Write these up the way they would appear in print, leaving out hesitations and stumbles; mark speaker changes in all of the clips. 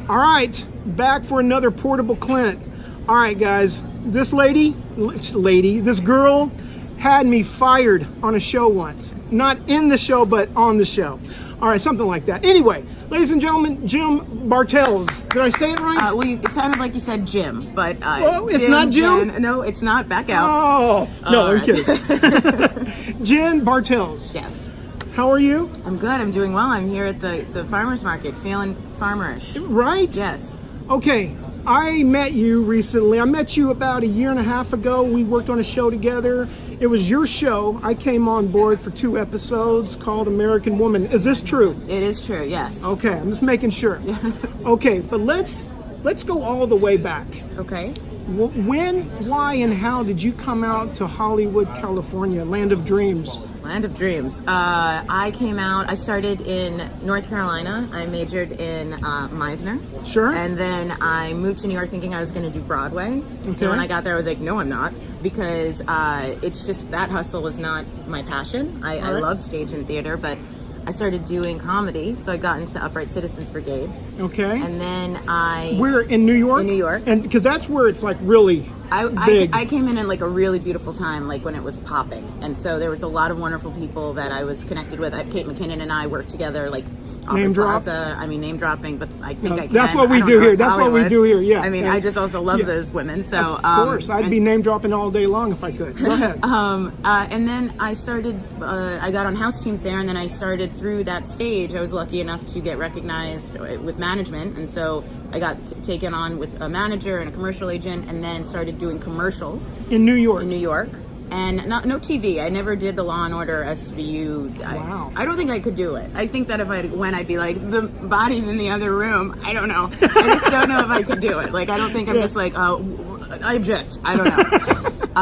Speaker 1: All right, back for another portable Clint. All right, guys, this this girl had me fired on a show once. Not in the show, but on the show. All right, something like that. Anyway, ladies and gentlemen, Jim Bartels. Did I say it right?
Speaker 2: It sounded like you said Jim, but
Speaker 1: well, it's not Jim?
Speaker 2: No, it's not. Back out.
Speaker 1: Oh, no, I'm kidding. Jen Bartels.
Speaker 2: Yes.
Speaker 1: How are you?
Speaker 2: I'm good. I'm doing well. I'm here at the farmer's market, feeling farmerish.
Speaker 1: Right?
Speaker 2: Yes.
Speaker 1: Okay, I met you recently. I met you about a year and a half ago. We worked on a show together. It was your show. I came on board for 2 episodes called American Woman. Is this true?
Speaker 2: It is true, yes.
Speaker 1: Okay, I'm just making sure. Okay, but let's go all the way back.
Speaker 2: Okay.
Speaker 1: When, why, and how did you come out to Hollywood, California, land of dreams?
Speaker 2: Land of dreams. I came out, I started in North Carolina. I majored in Meisner.
Speaker 1: Sure.
Speaker 2: And then I moved to New York thinking I was going to do Broadway.
Speaker 1: Okay.
Speaker 2: And when I got there, I was like, no, I'm not. Because it's just, that hustle was not my passion. I love stage and theater, but I started doing comedy. So I got into Upright Citizens Brigade.
Speaker 1: Okay.
Speaker 2: And then
Speaker 1: We're in New York?
Speaker 2: In New York.
Speaker 1: And because that's where it's like really big.
Speaker 2: I came in like a really beautiful time, like when it was popping. And so there was a lot of wonderful people that I was connected with. Kate McKinnon and I worked together, like
Speaker 1: Name drop?
Speaker 2: Plaza. I mean, name dropping, but I think I can.
Speaker 1: That's what we do here. That's what we do here, yeah.
Speaker 2: I mean, I just also love those women. So
Speaker 1: of course, I'd be name dropping all day long if I could. Go ahead.
Speaker 2: And then I started, I got on house teams there, and then I started through that stage. I was lucky enough to get recognized with management, and so I got taken on with a manager and a commercial agent, and then started doing commercials.
Speaker 1: In New York?
Speaker 2: In New York. And no TV. I never did the Law and Order SVU.
Speaker 1: Wow.
Speaker 2: I don't think I could do it. I think that if I went, I'd be like, the body's in the other room. I don't know. I just don't know if I could do it. Like, I don't think I'm just like, I object. I don't know.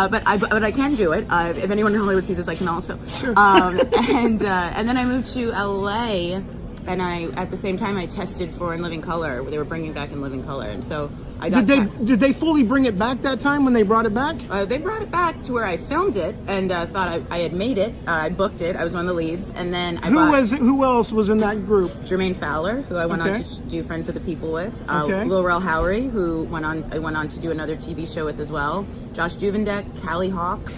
Speaker 2: But I can do it. If anyone in Hollywood sees this, I can also.
Speaker 1: Sure.
Speaker 2: And then I moved to LA. And at the same time, I tested for In Living Color. They were bringing back In Living Color, and so I got.
Speaker 1: Did they fully bring it back that time when they brought it back?
Speaker 2: They brought it back to where I filmed it, and thought I had made it. I booked it. I was one of the leads, and then
Speaker 1: Who else was in that group?
Speaker 2: Jermaine Fowler, who I went on to do Friends of the People with. Lil Rel Howery, who I went on to do another TV show with as well. Josh Duvendek, Callie Hawk,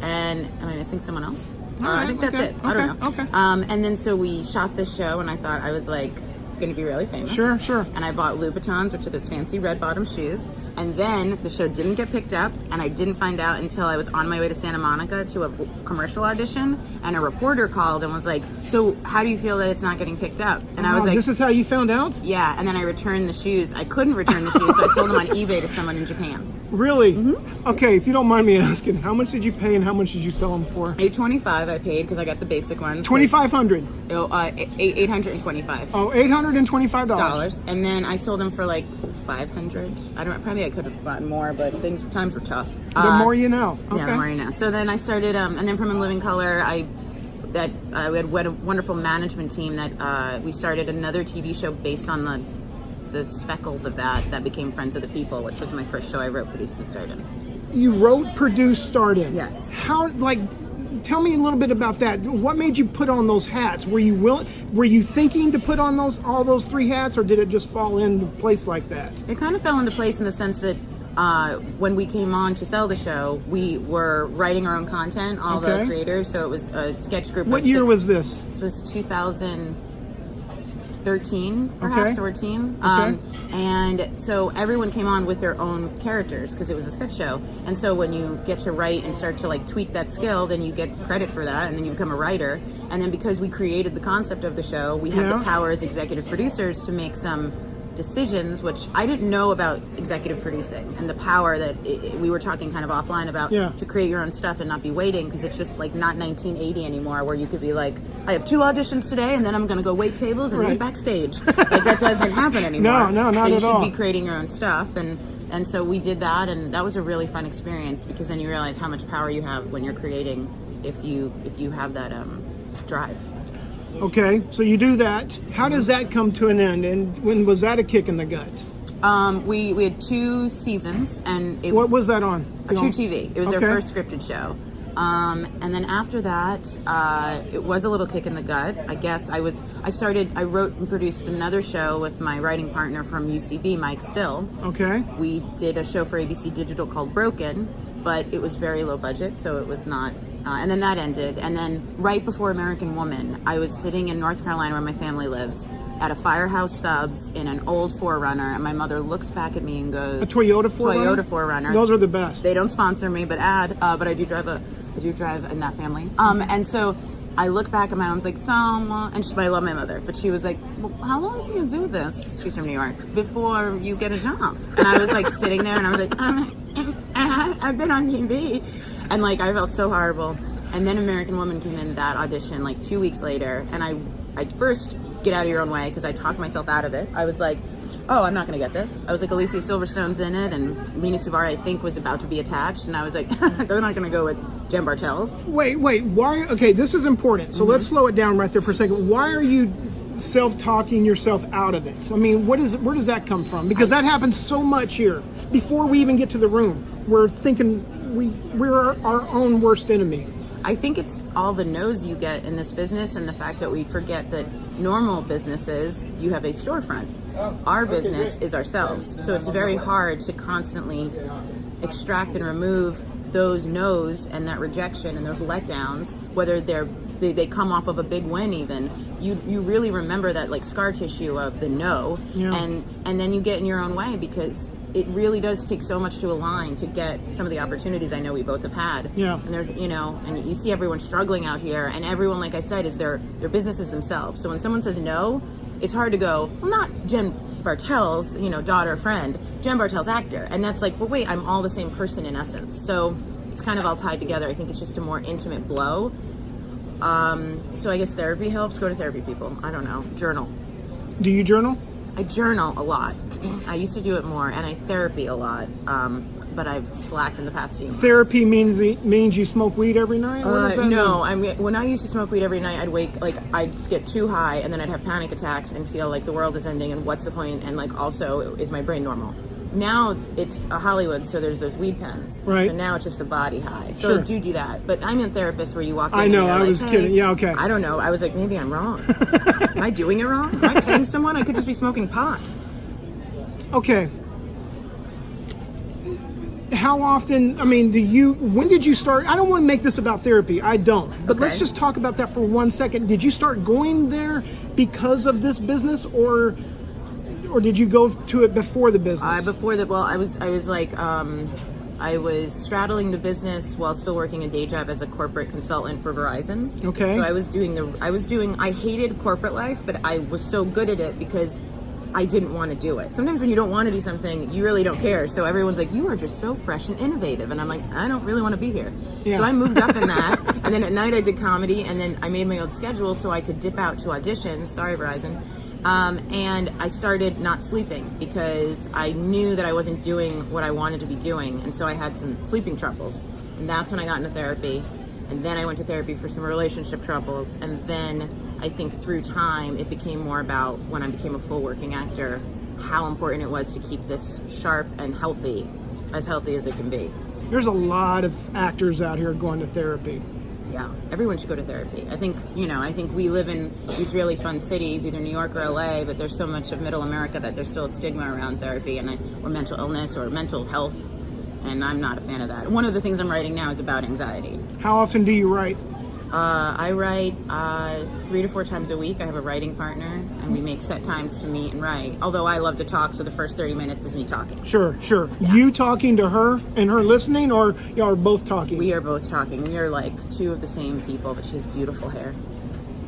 Speaker 2: and am I missing someone else? I think that's it. I don't know.
Speaker 1: Okay.
Speaker 2: And then so we shot this show, and I thought I was like going to be really famous.
Speaker 1: Sure.
Speaker 2: And I bought Louboutins, which are those fancy red bottom shoes. And then the show didn't get picked up, and I didn't find out until I was on my way to Santa Monica to a commercial audition, and a reporter called and was like, so how do you feel that it's not getting picked up? And I was like,
Speaker 1: this is how you found out?
Speaker 2: Yeah. And then I returned the shoes. I couldn't return the shoes, so I sold them on eBay to someone in Japan.
Speaker 1: Really? Mm-hmm. Okay, if you don't mind me asking, how much did you pay and how much did you sell them for?
Speaker 2: $825 I paid because I got the basic ones.
Speaker 1: $2,500?
Speaker 2: No, $825.
Speaker 1: Oh, $825.
Speaker 2: And then I sold them for like $500. Probably I could have gotten more, but times were tough.
Speaker 1: The more you know. Okay.
Speaker 2: Yeah, the more you know. So then I started, and then from In Living Color, we had a wonderful management team that we started another TV show based on the speckles of that became Friends of the People, which was my first show I wrote, produced, and starred in.
Speaker 1: You wrote, produced, starred in.
Speaker 2: Yes.
Speaker 1: Tell me a little bit about that. What made you put on those hats? Were you thinking to put on all those 3 hats, or did it just fall into place like that?
Speaker 2: It kind of fell into place in the sense that when we came on to sell the show, we were writing our own content, all the creators. So it was a sketch group.
Speaker 1: What year was this?
Speaker 2: This was 2013, perhaps, or 14. And so everyone came on with their own characters because it was a sketch show. And so when you get to write and start to like tweak that skill, then you get credit for that, and then you become a writer. And then because we created the concept of the show, we had the power as executive producers to make some decisions, which I didn't know about executive producing and the power that we were talking kind of offline about to create your own stuff and not be waiting, because it's just like not 1980 anymore where you could be like, I have 2 auditions today and then I'm going to go wait tables and meet backstage. Like that doesn't happen anymore.
Speaker 1: No, not at all.
Speaker 2: So you should be creating your own stuff, and so we did that, and that was a really fun experience because then you realize how much power you have when you're creating if you have that drive.
Speaker 1: Okay, so you do that. How does that come to an end, and when was that a kick in the gut?
Speaker 2: We had 2 seasons, and
Speaker 1: what was that on?
Speaker 2: True TV. It was their first scripted show, And then after that, it was a little kick in the gut. I guess I wrote and produced another show with my writing partner from UCB, Mike Still.
Speaker 1: Okay.
Speaker 2: We did a show for ABC Digital called Broken, but it was very low budget, so it was not, and then that ended. And then right before American Woman, I was sitting in North Carolina where my family lives, at a Firehouse Subs in an old 4Runner, and my mother looks back at me and goes,
Speaker 1: "A Toyota 4Runner?
Speaker 2: Toyota 4Runner.
Speaker 1: Those are the best."
Speaker 2: They don't sponsor me, but I do drive in that family. And so I look back at my mom's like, "So," and I love my mother, but she was like, "Well, how long do you do this?" She's from New York. "Before you get a job." And I was like sitting there, and I was like, "I've been on TV," and like I felt so horrible. And then American Woman came in that audition like 2 weeks later, and I first get out of your own way because I talked myself out of it. I was like, "Oh, I'm not going to get this." I was like, Alicia Silverstone's in it, and Mina Suvari, I think, was about to be attached, and I was like, they're not going to go with Jen Bartels.
Speaker 1: Wait, why? Okay, this is important. So let's slow it down right there for a second. Why are you self-talking yourself out of it? I mean, where does that come from? Because that happens so much here. Before we even get to the room, we're thinking we're our own worst enemy.
Speaker 2: I think it's all the no's you get in this business, and the fact that we forget that normal businesses, you have a storefront. Our business is ourselves. So it's very hard to constantly extract and remove those no's and that rejection and those letdowns, whether they come off of a big win even. You really remember that like scar tissue of the no, and then you get in your own way, because it really does take so much to align to get some of the opportunities I know we both have had.
Speaker 1: Yeah.
Speaker 2: And there's, and you see everyone struggling out here, and everyone, like I said, is their businesses themselves. So when someone says no, it's hard to go, well, not Jen Bartels, daughter, friend, Jen Bartels, actor. And that's like, well, wait, I'm all the same person in essence. So it's kind of all tied together. I think it's just a more intimate blow. So I guess therapy helps. Go to therapy, people. I don't know. Journal.
Speaker 1: Do you journal?
Speaker 2: I journal a lot. I used to do it more, and I therapy a lot, but I've slacked in the past few months.
Speaker 1: Therapy means you smoke weed every night? What does that
Speaker 2: no,
Speaker 1: mean?
Speaker 2: I mean, when I used to smoke weed every night, I'd just get too high, and then I'd have panic attacks and feel like the world is ending, and what's the point, and like also, is my brain normal? Now it's a Hollywood, so there's those weed pens.
Speaker 1: Right.
Speaker 2: So now it's just a body high. So
Speaker 1: Sure.
Speaker 2: I do that. But I'm a therapist where you walk in.
Speaker 1: I know,
Speaker 2: and you're
Speaker 1: I
Speaker 2: like,
Speaker 1: was
Speaker 2: hey,
Speaker 1: kidding. Yeah, okay.
Speaker 2: I don't know. I was like, maybe I'm wrong. Am I doing it wrong? Am I paying someone? I could just be smoking pot.
Speaker 1: Okay. How often, when did you start? I don't want to make this about therapy. I don't. But let's just talk about that for 1 second. Did you start going there because of this business, or did you go to it before the business?
Speaker 2: I was straddling the business while still working a day job as a corporate consultant for Verizon.
Speaker 1: Okay.
Speaker 2: So I hated corporate life, but I was so good at it because I didn't want to do it. Sometimes when you don't want to do something, you really don't care. So everyone's like, you are just so fresh and innovative. And I'm like, I don't really want to be here.
Speaker 1: Yeah.
Speaker 2: So I moved up in that. And then at night I did comedy, and then I made my own schedule so I could dip out to auditions. Sorry, Verizon. And I started not sleeping because I knew that I wasn't doing what I wanted to be doing. And so I had some sleeping troubles. And that's when I got into therapy. And then I went to therapy for some relationship troubles. And then I think through time, it became more about, when I became a full working actor, how important it was to keep this sharp and healthy as it can be.
Speaker 1: There's a lot of actors out here going to therapy.
Speaker 2: Yeah, everyone should go to therapy. I think we live in these really fun cities, either New York or LA, but there's so much of middle America that there's still a stigma around therapy or mental illness or mental health, and I'm not a fan of that. One of the things I'm writing now is about anxiety.
Speaker 1: How often do you write?
Speaker 2: I write 3 to 4 times a week. I have a writing partner, and we make set times to meet and write. Although I love to talk, so the first 30 minutes is me talking.
Speaker 1: Sure.
Speaker 2: Yeah.
Speaker 1: You talking to her and her listening, or y'all are both talking?
Speaker 2: We are both talking. We are like two of the same people, but she has beautiful hair.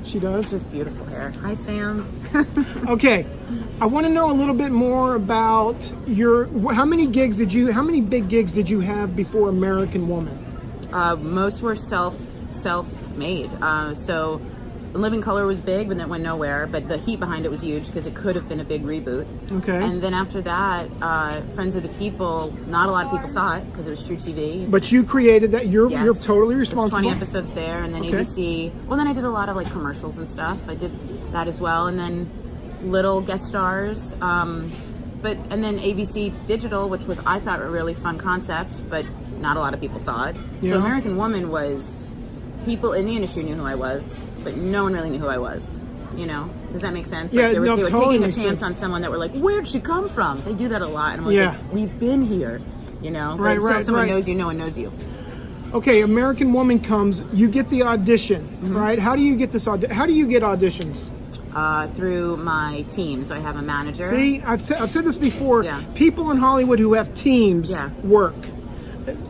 Speaker 1: She does?
Speaker 2: She has beautiful hair. Hi, Sam.
Speaker 1: Okay. I want to know a little bit more about how many big gigs did you have before American Woman?
Speaker 2: Most were self-made. So Living Color was big, but that went nowhere. But the heat behind it was huge because it could have been a big reboot.
Speaker 1: Okay.
Speaker 2: And then after that, Friends of the People, not a lot of people saw it because it was True TV.
Speaker 1: But you created that. You're totally responsible.
Speaker 2: There's 20 episodes there, and then ABC. Well, then I did a lot of like commercials and stuff. I did that as well, and then little guest stars. and then ABC Digital, which was, I thought, a really fun concept, but not a lot of people saw it.
Speaker 1: Yeah.
Speaker 2: So American Woman was, people in the industry knew who I was, but no one really knew who I was. You know, does that make sense?
Speaker 1: Yeah,
Speaker 2: like they were
Speaker 1: totally
Speaker 2: taking a
Speaker 1: makes
Speaker 2: chance
Speaker 1: sense.
Speaker 2: on someone that were like, where'd she come from? They do that a lot, and I was like, we've been here. You know,
Speaker 1: right,
Speaker 2: but until someone
Speaker 1: right.
Speaker 2: knows you, no one knows you.
Speaker 1: Okay, American Woman comes. You get the audition, right? How do you get this How do you get auditions?
Speaker 2: Through my team. So I have a manager.
Speaker 1: See, I've said this before.
Speaker 2: Yeah.
Speaker 1: People in Hollywood who have teams work.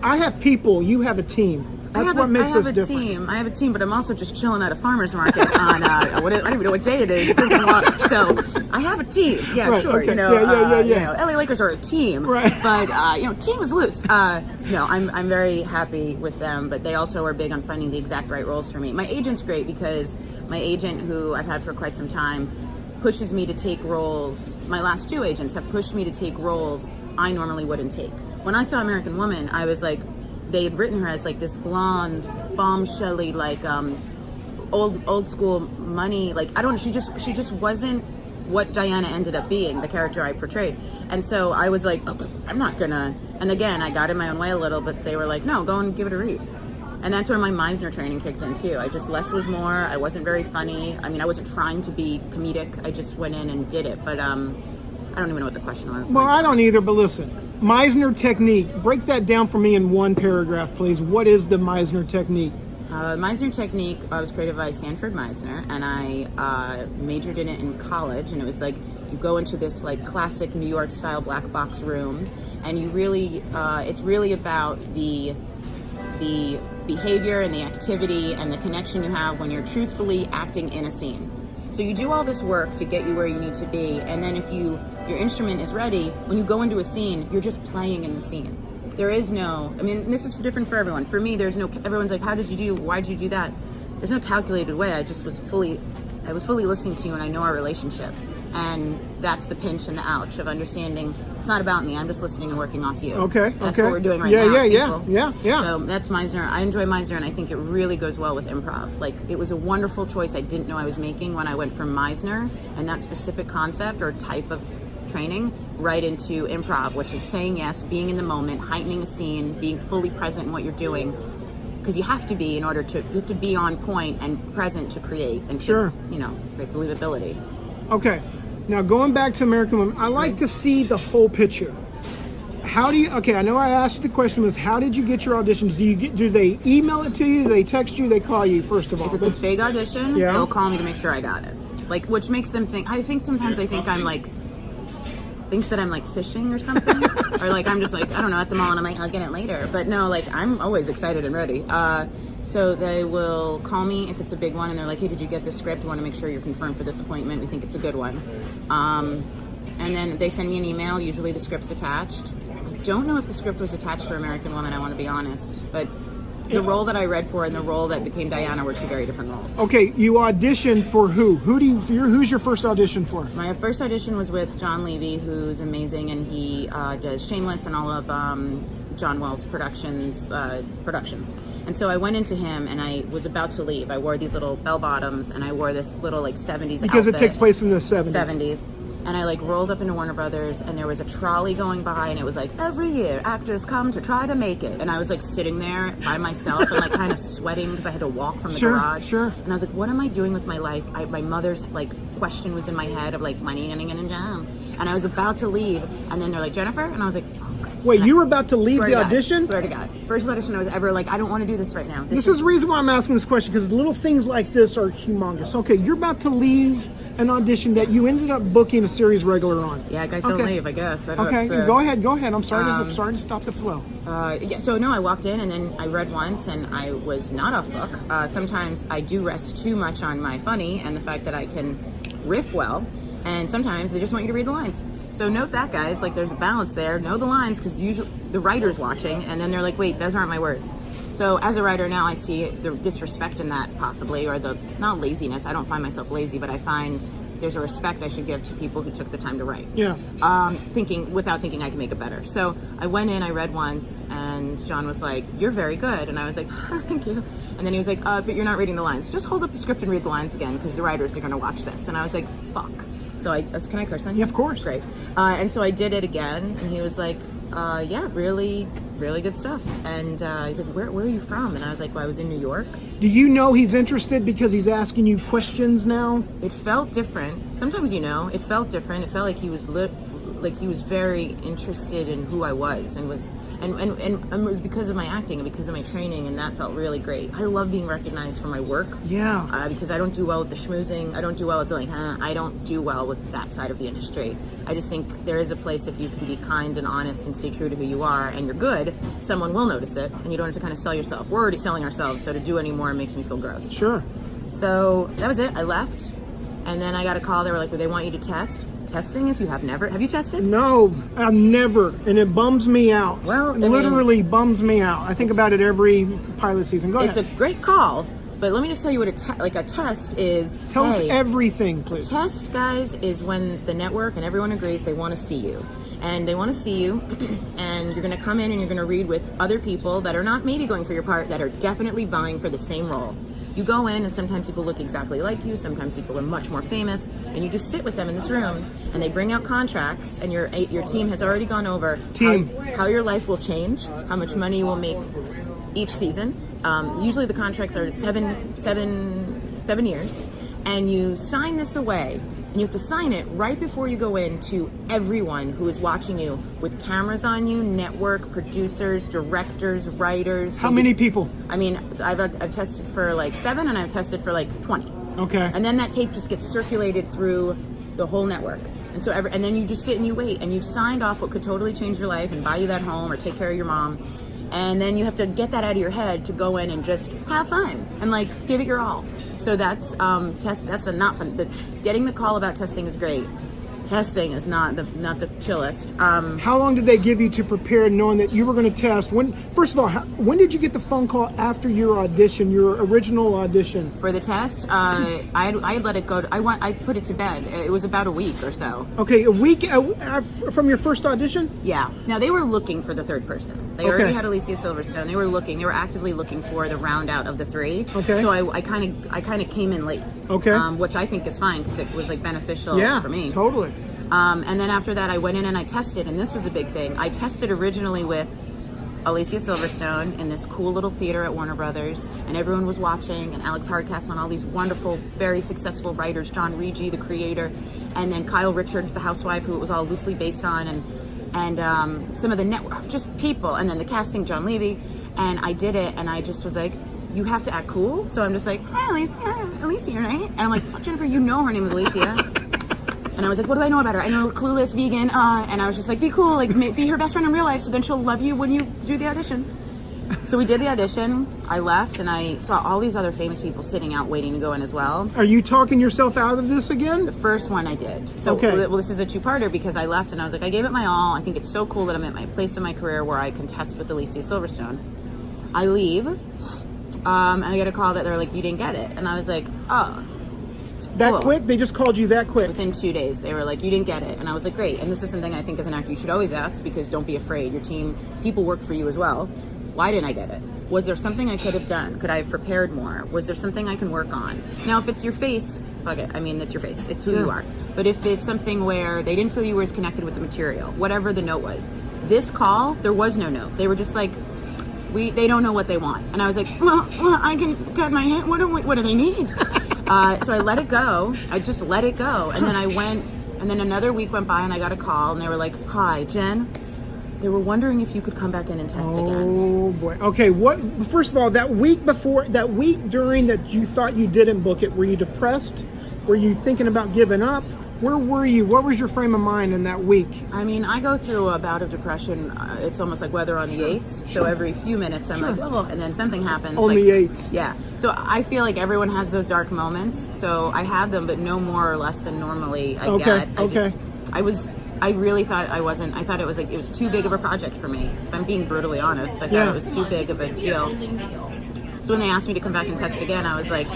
Speaker 1: I have people. You have a team. That's what makes us different.
Speaker 2: I have a team, but I'm also just chilling at a farmer's market on, I don't even know what day it is, drinking water. So I have a team. Yeah,
Speaker 1: right,
Speaker 2: sure.
Speaker 1: Okay.
Speaker 2: You know,
Speaker 1: yeah.
Speaker 2: You know, LA Lakers are a team.
Speaker 1: Right.
Speaker 2: But, you know, team is loose. No, I'm very happy with them, but they also are big on finding the exact right roles for me. My agent's great because my agent, who I've had for quite some time, pushes me to take roles. My last two agents have pushed me to take roles I normally wouldn't take. When I saw American Woman, I was like, they had written her as like this blonde, bombshelly, like old school money. Like, I don't. She just wasn't what Diana ended up being, the character I portrayed. And so I was like, oh, I'm not gonna. And again, I got in my own way a little, but they were like, no, go and give it a read. And that's where my Meisner training kicked in too. I just, less was more. I wasn't very funny. I mean, I wasn't trying to be comedic. I just went in and did it. But I don't even know what the question was.
Speaker 1: Well, I don't either, but listen. Meisner Technique. Break that down for me in one paragraph, please. What is the Meisner Technique?
Speaker 2: Meisner Technique was created by Sanford Meisner, and I majored in it in college. And it was like, you go into this like classic New York style black box room, and you really, it's really about the behavior and the activity and the connection you have when you're truthfully acting in a scene. So you do all this work to get you where you need to be, and then if your instrument is ready, when you go into a scene, you're just playing in the scene. There is no, I mean, this is different for everyone. For me, there's no, everyone's like, how did you do, why did you do that? There's no calculated way. I was fully listening to you, and I know our relationship. And that's the pinch and the ouch of understanding it's not about me. I'm just listening and working off you.
Speaker 1: Okay.
Speaker 2: That's what we're doing right now.
Speaker 1: Yeah.
Speaker 2: So that's Meisner. I enjoy Meisner, and I think it really goes well with improv. Like, it was a wonderful choice I didn't know I was making when I went from Meisner and that specific concept or type of training right into improv, which is saying yes, being in the moment, heightening a scene, being fully present in what you're doing. Because you have to be you have to be on point and present to create and to, like believability.
Speaker 1: Okay. Now, going back to American Women, I like to see the whole picture. I know I asked you the question was, how did you get your auditions? Do they email it to you? Do they text you? They call you, first of all?
Speaker 2: If it's a big audition, they'll call me to make sure I got it. Like, which makes them think, I think sometimes they think I'm like, thinks that I'm like fishing or something. Or like, I'm just like, I don't know, at the mall and I'm like, I'll get it later. But no, like, I'm always excited and ready. So they will call me if it's a big one, and they're like, hey, did you get this script? We want to make sure you're confirmed for this appointment. We think it's a good one. And then they send me an email. Usually the script's attached. I don't know if the script was attached for American Woman, I want to be honest. But the role that I read for and the role that became Diana were two very different roles. Okay, you auditioned for who? Who's your first audition for? My first audition was with John Levy, who's amazing, and he does Shameless and all of John Wells productions. And so I went into him, and I was about to leave. I wore these little bell bottoms, and I wore this little like 70s
Speaker 1: because
Speaker 2: outfit.
Speaker 1: It takes place in the 70s.
Speaker 2: 70s. And I like rolled up into Warner Brothers, and there was a trolley going by, and it was like, every year actors come to try to make it. And I was like sitting there by myself and like kind of sweating because I had to walk from the garage.
Speaker 1: Sure.
Speaker 2: And I was like, what am I doing with my life? My mother's like question was in my head of like money and job. And I was about to leave, and then they're like, Jennifer? And I was like, fuck.
Speaker 1: Wait, you were about to leave the audition?
Speaker 2: Swear to God. First audition I was ever like, I don't want to do this right now.
Speaker 1: This is the reason why I'm asking this question, because little things like this are humongous. Okay, you're about to leave an audition that you ended up booking a series regular on.
Speaker 2: Yeah, guys don't leave, I guess.
Speaker 1: Okay, go ahead. I'm sorry to stop the flow.
Speaker 2: So no, I walked in, and then I read once, and I was not off book. Sometimes I do rest too much on my funny and the fact that I can riff well. And sometimes they just want you to read the lines. So note that, guys, like there's a balance there. Know the lines, because usually the writer's watching, and then they're like, wait, those aren't my words. So as a writer now, I see the disrespect in that possibly, or the, not laziness, I don't find myself lazy, but I find there's a respect I should give to people who took the time to write.
Speaker 1: Yeah.
Speaker 2: Without thinking I can make it better. So I went in, I read once, and John was like, you're very good. And I was like, thank you. And then he was like, but you're not reading the lines. Just hold up the script and read the lines again, because the writers are going to watch this. And I was like, fuck. So can I curse on you?
Speaker 1: Yeah, of course.
Speaker 2: Great. And so I did it again, and he was like, yeah, really, really good stuff. And he's like, where are you from? And I was like, well, I was in New York.
Speaker 1: Do you know he's interested because he's asking you questions now?
Speaker 2: It felt different. Sometimes, it felt different. It felt like he was he was very interested in who I was, and it was because of my acting and because of my training, and that felt really great. I love being recognized for my work.
Speaker 1: Yeah.
Speaker 2: Because I don't do well with the schmoozing. I don't do well with I don't do well with that side of the industry. I just think there is a place if you can be kind and honest and stay true to who you are, and you're good, someone will notice it, and you don't have to kind of sell yourself. We're already selling ourselves, so to do any more makes me feel gross.
Speaker 1: Sure.
Speaker 2: So that was it. I left, and then I got a call. They were like, well, they want you to test. Testing if you have never. Have you tested?
Speaker 1: No, I've never, and it bums me out.
Speaker 2: Well,
Speaker 1: it literally bums me out. I think about it every pilot season. Go ahead.
Speaker 2: It's a great call, but let me just tell you what a test is.
Speaker 1: Tell us everything, please.
Speaker 2: A test, guys, is when the network and everyone agrees they want to see you. And they want to see you, and you're going to come in and you're going to read with other people that are not maybe going for your part, that are definitely vying for the same role. You go in, and sometimes people look exactly like you, sometimes people are much more famous, and you just sit with them in this room, and they bring out contracts, and your team has already gone over how your life will change, how much money you will make each season. Usually the contracts are seven years, and you sign this away, and you have to sign it right before you go in to everyone who is watching you, with cameras on you, network, producers, directors, writers.
Speaker 1: How many people?
Speaker 2: I mean, I've tested for like 7, and I've tested for like 20.
Speaker 1: Okay.
Speaker 2: And then that tape just gets circulated through the whole network. And so and then you just sit and you wait, and you've signed off what could totally change your life and buy you that home or take care of your mom. And then you have to get that out of your head to go in and just have fun and like give it your all. So that's that's not fun. Getting the call about testing is great. Testing is not the chillest.
Speaker 1: How long did they give you to prepare, knowing that you were going to test? First of all, when did you get the phone call after your audition, your original audition?
Speaker 2: For the test, I had let it go. I put it to bed. It was about a week or so.
Speaker 1: Okay, a week from your first audition?
Speaker 2: Yeah. Now they were looking for the third person. They already had Alicia Silverstone. They were actively looking for the round out of the 3.
Speaker 1: Okay.
Speaker 2: So I kind of came in late.
Speaker 1: Okay.
Speaker 2: Which I think is fine because it was like beneficial for me.
Speaker 1: Totally.
Speaker 2: And then after that, I went in and I tested, and this was a big thing. I tested originally with Alicia Silverstone in this cool little theater at Warner Brothers, and everyone was watching, and Alex Hardcastle and all these wonderful, very successful writers, John Rigi, the creator, and then Kyle Richards, the housewife, who it was all loosely based on, and some of the network, just people, and then the casting, John Levy, and I did it, and I just was like, you have to act cool. So I'm just like, hi, Alicia, right? And I'm like, Jennifer, you know her name is Alicia. And I was like, what do I know about her? I know clueless, vegan, and I was just like, be cool, like be her best friend in real life, so then she'll love you when you do the audition. So we did the audition. I left, and I saw all these other famous people sitting out waiting to go in as well.
Speaker 1: Are you talking yourself out of this again?
Speaker 2: The first one I did. So well, this is a 2-parter because I left, and I was like, I gave it my all. I think it's so cool that I'm at my place in my career where I can test with Alicia Silverstone. I leave, and I get a call that they're like, you didn't get it. And I was like, oh.
Speaker 1: That quick? They just called you that quick?
Speaker 2: Within 2 days. They were like, you didn't get it. And I was like, great. And this is something I think as an actor you should always ask, because don't be afraid. Your team, people work for you as well. Why didn't I get it? Was there something I could have done? Could I have prepared more? Was there something I can work on? Now, if it's your face, fuck it. I mean, it's your face. It's who you are. But if it's something where they didn't feel you were as connected with the material, whatever the note was, this call, there was no note. They were just like, they don't know what they want. And I was like, well I can cut my hair. What do they need? So I let it go. I just let it go. And then I went, and then another week went by, and I got a call, and they were like, hi, Jen. They were wondering if you could come back in and test again.
Speaker 1: Oh boy. Okay, first of all, that week during that you thought you didn't book it, were you depressed? Were you thinking about giving up? Where were you? What was your frame of mind in that week?
Speaker 2: I mean, I go through a bout of depression. It's almost like weather on the 8s. So every few minutes I'm like, oh, and then something happens.
Speaker 1: On the 8s.
Speaker 2: Yeah. So I feel like everyone has those dark moments. So I had them, but no more or less than normally I get. I really thought I thought it was too big of a project for me. If I'm being brutally honest, I thought it was too big of a deal. So when they asked me to come back and test again, I was like,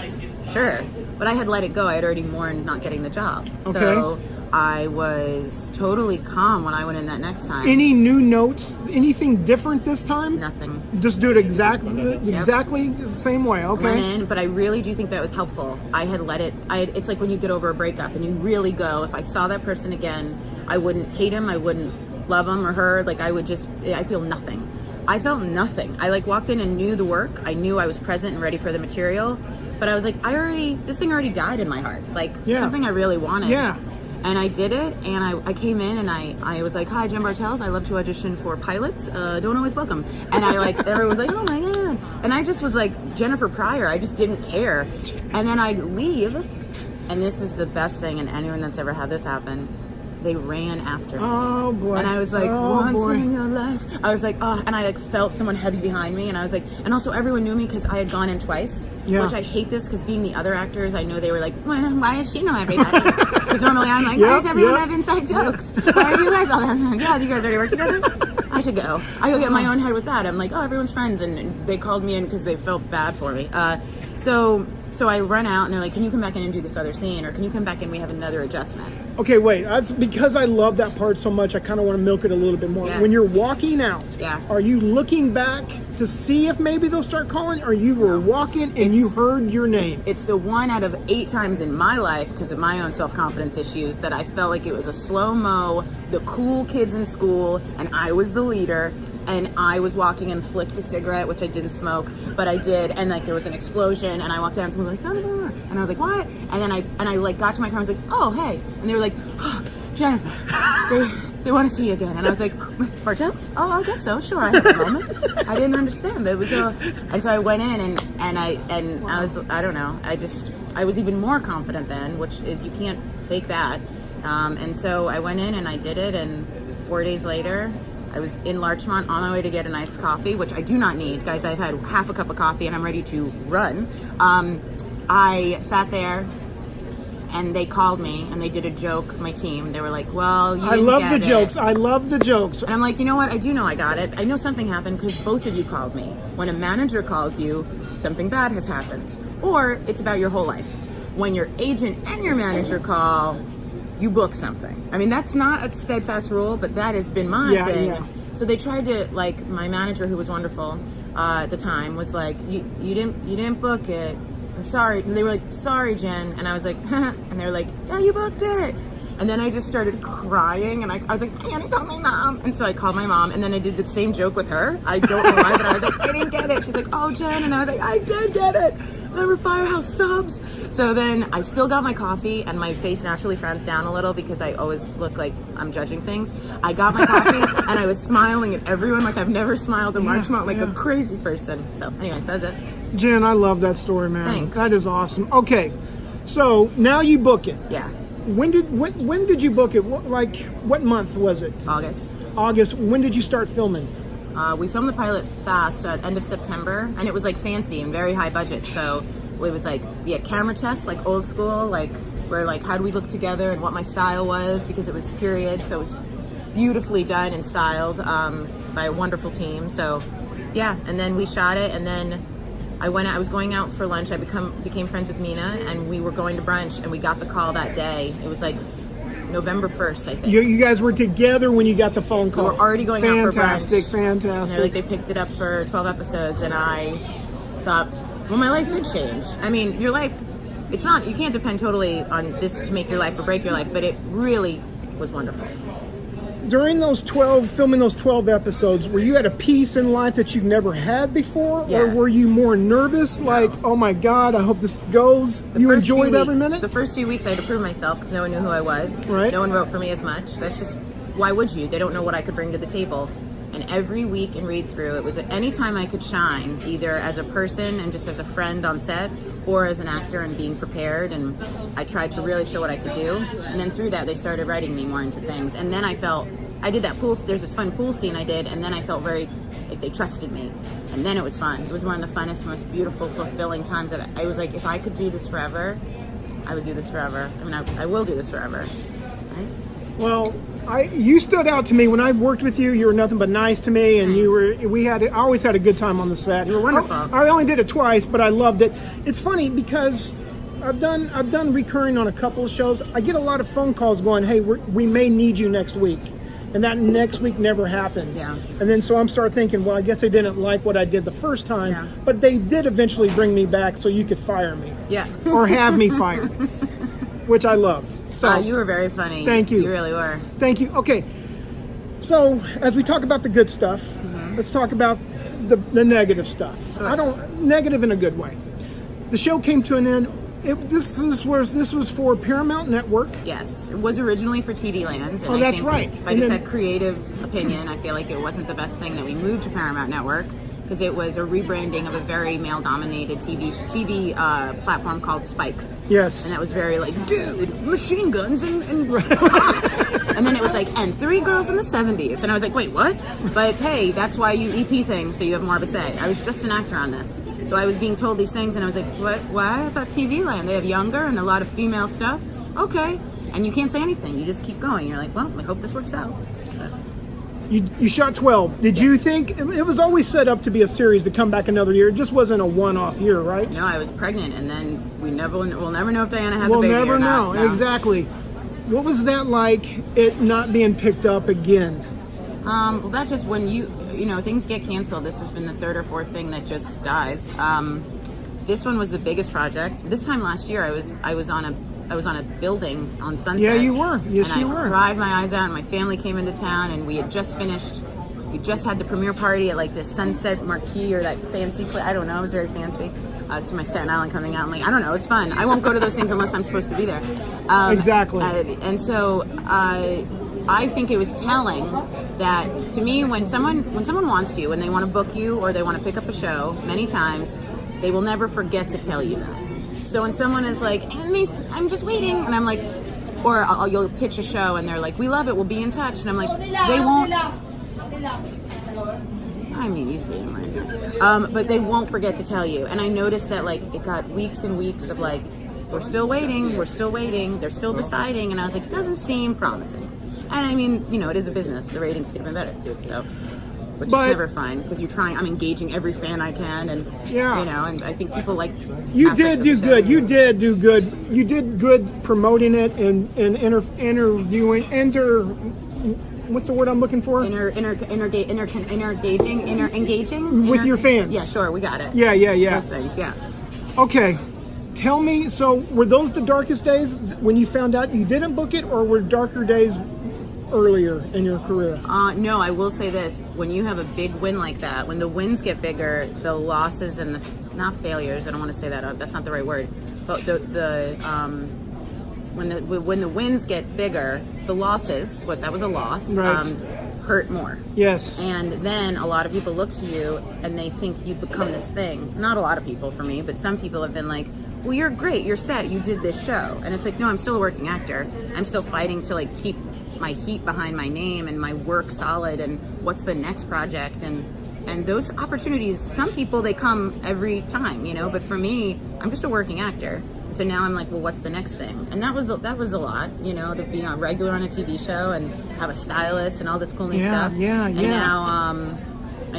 Speaker 2: sure. But I had let it go. I had already mourned not getting the job. So I was totally calm when I went in that next time.
Speaker 1: Any new notes? Anything different this time?
Speaker 2: Nothing.
Speaker 1: Just do it exactly the same way. Okay.
Speaker 2: Went in, but I really do think that was helpful. I had let it. It's like when you get over a breakup and you really go. If I saw that person again, I wouldn't hate him. I wouldn't love him or her. Like I would just. I feel nothing. I felt nothing. I like walked in and knew the work. I knew I was present and ready for the material. But I was like, this thing already died in my heart. Like something I really wanted.
Speaker 1: Yeah.
Speaker 2: And I did it, and I came in, and I was like, hi, Jen Bartels, I love to audition for pilots, don't always book them. And I like, everyone was like, oh my God. And I just was like Jennifer Pryor, I just didn't care. And then I'd leave, and this is the best thing, and anyone that's ever had this happen, they ran after me.
Speaker 1: Oh boy.
Speaker 2: And I was like, once in your life. I was like, oh, and I like felt someone heavy behind me, and I was like, and also everyone knew me because I had gone in twice, which I hate this because being the other actors, I know they were like, well, why does she know everybody? Because normally I'm like, why does everyone have inside jokes? Why are you guys all that? Yeah, you guys already work together? I should go. I go get my own head with that. I'm like, oh, everyone's friends, and they called me in because they felt bad for me. So I run out, and they're like, can you come back in and do this other scene, or can you come back in, we have another adjustment.
Speaker 1: Okay, wait. That's because I love that part so much. I kind of want to milk it a little bit more.
Speaker 2: Yeah.
Speaker 1: When you're walking out,
Speaker 2: Yeah.
Speaker 1: are you looking back to see if maybe they'll start calling, or you were walking and you heard your name?
Speaker 2: It's the one out of 8 times in my life, because of my own self-confidence issues, that I felt like it was a slow-mo, the cool kids in school, and I was the leader, and I was walking and flicked a cigarette, which I didn't smoke, but I did, and like there was an explosion, and I walked down, and someone was like, no, and I was like, what? And then I like got to my car, and I was like, oh, hey, and they were like, oh, Jennifer, they want to see you again, and I was like, Bartels? Oh, I guess so, sure, I had a moment. I didn't understand, but it was, and so I went in, and I was, I don't know, I was even more confident then, which is, you can't fake that, and so I went in and I did it, and 4 days later, I was in Larchmont on my way to get an iced coffee, which I do not need. Guys, I've had half a cup of coffee and I'm ready to run. I sat there and they called me and they did a joke, my team. They were like, well, you didn't
Speaker 1: love
Speaker 2: get
Speaker 1: the
Speaker 2: it.
Speaker 1: jokes. I love the jokes.
Speaker 2: And I'm like, you know what? I do know I got it. I know something happened because both of you called me. When a manager calls you, something bad has happened. Or it's about your whole life. When your agent and your manager call, you book something. I mean, that's not a steadfast rule, but that has been my thing.
Speaker 1: Yeah.
Speaker 2: So they tried to, like, my manager, who was wonderful at the time, was like, you didn't book it. I'm sorry. And they were like, sorry, Jen. And I was like, and they were like, yeah, you booked it. And then I just started crying, and I was like, I gotta tell my mom. And so I called my mom, and then I did the same joke with her. I don't know why, but I was like, I didn't get it. She's like, oh, Jen. And I was like, I did get it. Remember Firehouse Subs? So then I still got my coffee, and my face naturally frowns down a little because I always look like I'm judging things. I got my coffee, and I was smiling at everyone like I've never smiled in Larchmont like a crazy person. So anyways, that's it.
Speaker 1: Jen, I love that story, man.
Speaker 2: Thanks.
Speaker 1: That is awesome. Okay, so now you book it.
Speaker 2: Yeah.
Speaker 1: When did you book it? What month was it?
Speaker 2: August.
Speaker 1: August. When did you start filming?
Speaker 2: We filmed the pilot fast at end of September, and it was like fancy and very high budget. So it was like, we had camera tests, like old school, like where like how do we look together and what my style was, because it was period. So it was beautifully done and styled by a wonderful team. So yeah, and then we shot it, and then I was going out for lunch. I became friends with Mina, and we were going to brunch, and we got the call that day. It was like November 1st, I think.
Speaker 1: You guys were together when you got the phone call.
Speaker 2: We were already going out for brunch.
Speaker 1: Fantastic.
Speaker 2: And like, they picked it up for 12 episodes, and I thought, well, my life did change. I mean, your life, you can't depend totally on this to make your life or break your life, but it really was wonderful.
Speaker 1: During filming those 12 episodes, were you at a peace in life that you've never had before?
Speaker 2: Yes.
Speaker 1: Or were you more nervous? No. Like, oh my God, I hope this goes? You enjoyed every minute?
Speaker 2: The first few weeks I had to prove myself because no one knew who I was.
Speaker 1: Right.
Speaker 2: No one wrote for me as much. That's just, why would you? They don't know what I could bring to the table. And every week and read through, it was at any time I could shine, either as a person and just as a friend on set, or as an actor and being prepared. And I tried to really show what I could do. And then through that, they started writing me more into things. And then I did that pool, there's this fun pool scene I did, and then I felt very, like, they trusted me. And then it was fun. It was one of the funnest, most beautiful, fulfilling times of it. I was like, if I could do this forever, I would do this forever. I mean, I will do this forever. Right?
Speaker 1: Well, you stood out to me when I worked with you. You were nothing but nice to me, and I always had a good time on the set.
Speaker 2: You were wonderful.
Speaker 1: I only did it twice, but I loved it. It's funny because I've done recurring on a couple of shows. I get a lot of phone calls going, "Hey, we may need you next week," and that next week never happens.
Speaker 2: Yeah.
Speaker 1: And then so I'm start thinking, well, I guess they didn't like what I did the first time,
Speaker 2: Yeah.
Speaker 1: but they did eventually bring me back so you could fire me.
Speaker 2: Yeah.
Speaker 1: Or have me fired, which I love. So
Speaker 2: You were very funny.
Speaker 1: Thank you.
Speaker 2: You really were.
Speaker 1: Thank you. Okay. So as we talk about the good stuff, let's talk about the negative stuff.
Speaker 2: Sure.
Speaker 1: Negative in a good way. The show came to an end. This was for Paramount Network.
Speaker 2: Yes, it was originally for TV Land. And
Speaker 1: That's
Speaker 2: think
Speaker 1: right.
Speaker 2: If I just had creative opinion, I feel like it wasn't the best thing that we moved to Paramount Network, because it was a rebranding of a very male-dominated TV platform called Spike.
Speaker 1: Yes.
Speaker 2: And that was very like, dude, machine guns and cops. And then it was like, and 3 girls in the 70s. And I was like, wait, what? But hey, that's why you EP things, so you have more of a say. I was just an actor on this. So I was being told these things, and I was like, what? Why? I thought TV Land, they have younger and a lot of female stuff. Okay. And you can't say anything. You just keep going. You're like, well, I hope this works out.
Speaker 1: You shot 12. Did you think it was always set up to be a series to come back another year? It just wasn't a one-off year, right?
Speaker 2: No, I was pregnant, and then we'll never know if Diana had
Speaker 1: We'll
Speaker 2: the baby
Speaker 1: never
Speaker 2: or
Speaker 1: know.
Speaker 2: not. No.
Speaker 1: Exactly. What was that like? It not being picked up again?
Speaker 2: Well, that's just when you know things get canceled. This has been the 3rd or 4th thing that just dies. This one was the biggest project. This time last year, I was on a building on Sunset.
Speaker 1: Yeah, you were. Yes,
Speaker 2: and
Speaker 1: you were.
Speaker 2: I cried my eyes out, and my family came into town, and we had just finished. We just had the premiere party at like this Sunset Marquee or that fancy place. I don't know. It was very fancy. It's my Staten Island coming out. I'm like, I don't know. It's fun. I won't go to those things unless I'm supposed to be there.
Speaker 1: Exactly.
Speaker 2: And so I think it was telling that to me when someone wants you, when they want to book you or they want to pick up a show, many times they will never forget to tell you that. So when someone is like, I'm just waiting, and I'm like, or you'll pitch a show and they're like, we love it, we'll be in touch, and I'm like, they won't. I mean, you see them right. But they won't forget to tell you. And I noticed that like it got weeks and weeks of like, we're still waiting, they're still deciding, and I was like, doesn't seem promising. And I mean, it is a business. The ratings could have been better. So. Which is never fine, because you're trying. I'm engaging every fan I can, and and I think people liked.
Speaker 1: You did do good. You did do good. You did good promoting it and interviewing. What's the word I'm looking for? Engaging with your fans.
Speaker 2: Yeah, sure, we got it.
Speaker 1: Yeah.
Speaker 2: Those things, yeah.
Speaker 1: Okay, tell me. So, were those the darkest days when you found out you didn't book it, or were darker days earlier in your career?
Speaker 2: No, I will say this. When you have a big win like that, when the wins get bigger, the losses and the, not failures, I don't want to say that, that's not the right word, but when the wins get bigger, the losses, that was a loss,
Speaker 1: right.
Speaker 2: Hurt more.
Speaker 1: Yes.
Speaker 2: And then a lot of people look to you and they think you've become this thing. Not a lot of people for me, but some people have been like, well, you're great, you're set, you did this show. And it's like, no, I'm still a working actor. I'm still fighting to like keep my heat behind my name and my work solid, and what's the next project, and those opportunities, some people, they come every time, but for me, I'm just a working actor. So now I'm like, well, what's the next thing? And that was a lot, to be on regular on a TV show and have a stylist and all this cool new stuff.
Speaker 1: Yeah.
Speaker 2: And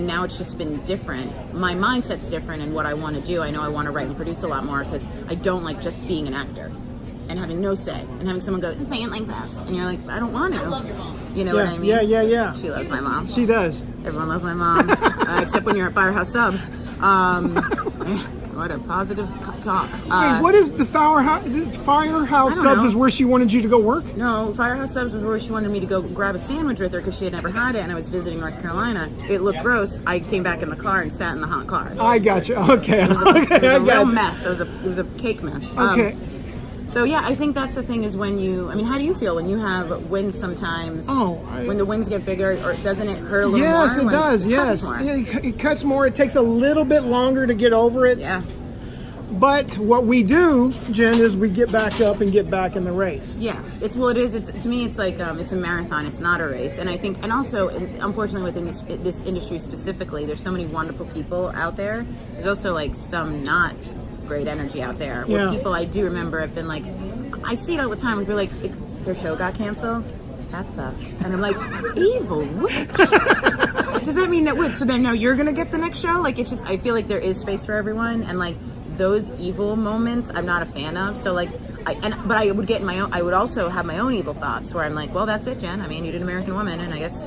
Speaker 2: now it's just been different. My mindset's different in what I want to do. I know I want to write and produce a lot more, because I don't like just being an actor and having no say, and having someone go, say it like this, and you're like, I don't want to. I love your mom. You know what I mean?
Speaker 1: Yeah.
Speaker 2: She loves my mom.
Speaker 1: She does.
Speaker 2: Everyone loves my mom, except when you're at Firehouse Subs. What a positive talk.
Speaker 1: Wait, what is the Firehouse Subs? Is where she wanted you to go work?
Speaker 2: No, Firehouse Subs was where she wanted me to go grab a sandwich with her, because she had never had it, and I was visiting North Carolina. It looked gross. I came back in the car and sat in the hot car.
Speaker 1: I got you. Okay.
Speaker 2: It was a real mess. It was a cake mess.
Speaker 1: Okay.
Speaker 2: So yeah, I think that's the thing, is when how do you feel when you have wins sometimes? When the wins get bigger, or doesn't it hurt a little more?
Speaker 1: Yes, it does. Yes. It cuts more. It takes a little bit longer to get over it.
Speaker 2: Yeah.
Speaker 1: But what we do, Jen, is we get back up and get back in the race.
Speaker 2: Yeah. It's to me, it's like, it's a marathon. It's not a race. And I think, and also, unfortunately, within this industry specifically, there's so many wonderful people out there. There's also like some not great energy out there, where people I do remember have been like, I see it all the time, where people like, their show got canceled, that sucks, and I'm like, evil witch. Does that mean that so then now you're gonna get the next show? Like, it's just, I feel like there is space for everyone, and like those evil moments I'm not a fan of. So like, but I would get in my own. I would also have my own evil thoughts where I'm like, well, that's it, Jen. I mean, you did American Woman, and I guess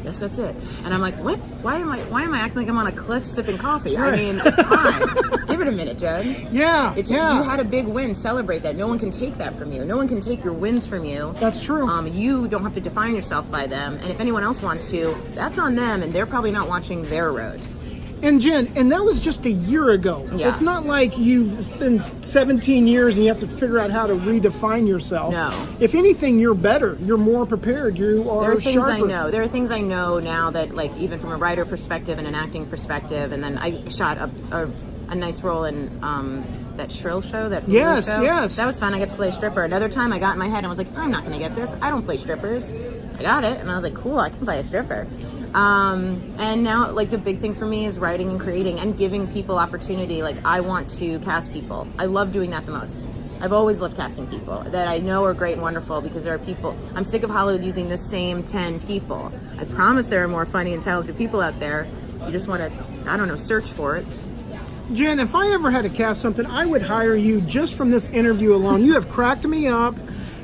Speaker 2: that's it. And I'm like, what? Why am I acting like I'm on a cliff sipping coffee? I mean, it's fine. Give it a minute, Jen.
Speaker 1: Yeah.
Speaker 2: You had a big win. Celebrate that. No one can take that from you. No one can take your wins from you.
Speaker 1: That's true.
Speaker 2: You don't have to define yourself by them. And if anyone else wants to, that's on them, and they're probably not watching their road.
Speaker 1: And Jen, and that was just a year ago.
Speaker 2: Yeah.
Speaker 1: It's not like you've spent 17 years and you have to figure out how to redefine yourself.
Speaker 2: No.
Speaker 1: If anything, you're better. You're more prepared. You are
Speaker 2: There are things
Speaker 1: sharper.
Speaker 2: I know. There are things I know now that, like, even from a writer perspective and an acting perspective, and then I shot a nice role in that Shrill show, that Hulu show.
Speaker 1: Yes.
Speaker 2: That was fun. I got to play a stripper. Another time I got in my head and was like, I'm not going to get this. I don't play strippers. I got it. And I was like, cool, I can play a stripper. And now, like, the big thing for me is writing and creating and giving people opportunity. Like, I want to cast people. I love doing that the most. I've always loved casting people that I know are great and wonderful, because there are people, I'm sick of Hollywood using the same 10 people. I promise there are more funny and talented people out there. You just want to, I don't know, search for it.
Speaker 1: Jen, if I ever had to cast something, I would hire you just from this interview alone. You have cracked me up.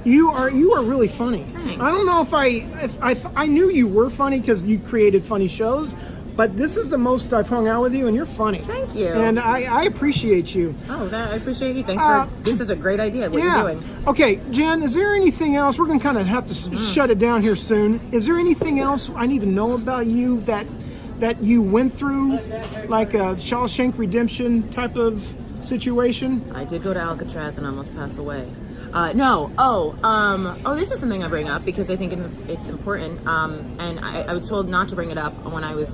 Speaker 1: You are really funny.
Speaker 2: Thanks.
Speaker 1: I don't know if I knew you were funny because you created funny shows, but this is the most I've hung out with you, and you're funny.
Speaker 2: Thank you.
Speaker 1: And I appreciate you.
Speaker 2: Oh, I appreciate you. Thanks for, this is a great idea, what you're doing.
Speaker 1: Okay, Jen, is there anything else? We're going to kind of have to shut it down here soon. Is there anything else I need to know about you that you went through, like a Shawshank Redemption type of situation?
Speaker 2: I did go to Alcatraz and almost pass away. No. This is something I bring up because I think it's important. And I was told not to bring it up when I was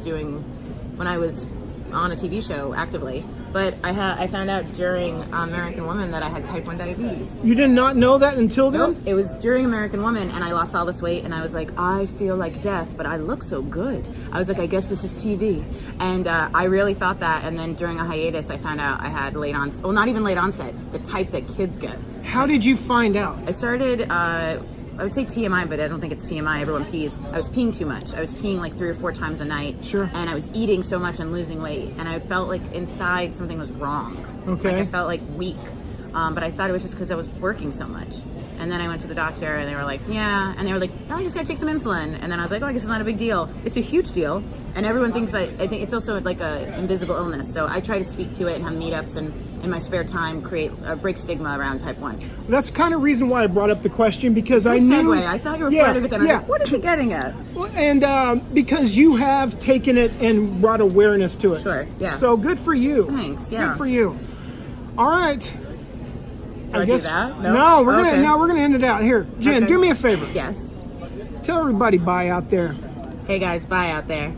Speaker 2: on a TV show actively. But I found out during American Woman that I had type 1 diabetes.
Speaker 1: You did not know that until then?
Speaker 2: Nope. It was during American Woman, and I lost all this weight, and I was like, I feel like death, but I look so good. I was like, I guess this is TV. And I really thought that, and then during a hiatus, I found out I had late onset, well, not even late onset, the type that kids get.
Speaker 1: How did you find out?
Speaker 2: I started, I would say TMI, but I don't think it's TMI. Everyone pees. I was peeing too much. I was peeing like 3 or 4 times a night.
Speaker 1: Sure.
Speaker 2: And I was eating so much and losing weight. And I felt like inside something was wrong.
Speaker 1: Okay.
Speaker 2: Like I felt like weak. But I thought it was just because I was working so much. And then I went to the doctor and they were like, yeah. And they were like, oh, you just gotta take some insulin. And then I was like, oh, I guess it's not a big deal. It's a huge deal. And everyone thinks I think it's also like a invisible illness. So I try to speak to it and have meetups and in my spare time break stigma around type 1.
Speaker 1: That's kind of reason why I brought up the question, because I
Speaker 2: Good
Speaker 1: knew...
Speaker 2: segue. I thought you were further with that. I was like, what is he getting at?
Speaker 1: And because you have taken it and brought awareness to it.
Speaker 2: Sure, yeah.
Speaker 1: So good for you.
Speaker 2: Thanks, yeah.
Speaker 1: Good for you. All right.
Speaker 2: I guess do that?
Speaker 1: No, we're gonna end it out here. Jen, do me a favor.
Speaker 2: Yes.
Speaker 1: Tell everybody bye out there.
Speaker 2: Hey guys, bye out there.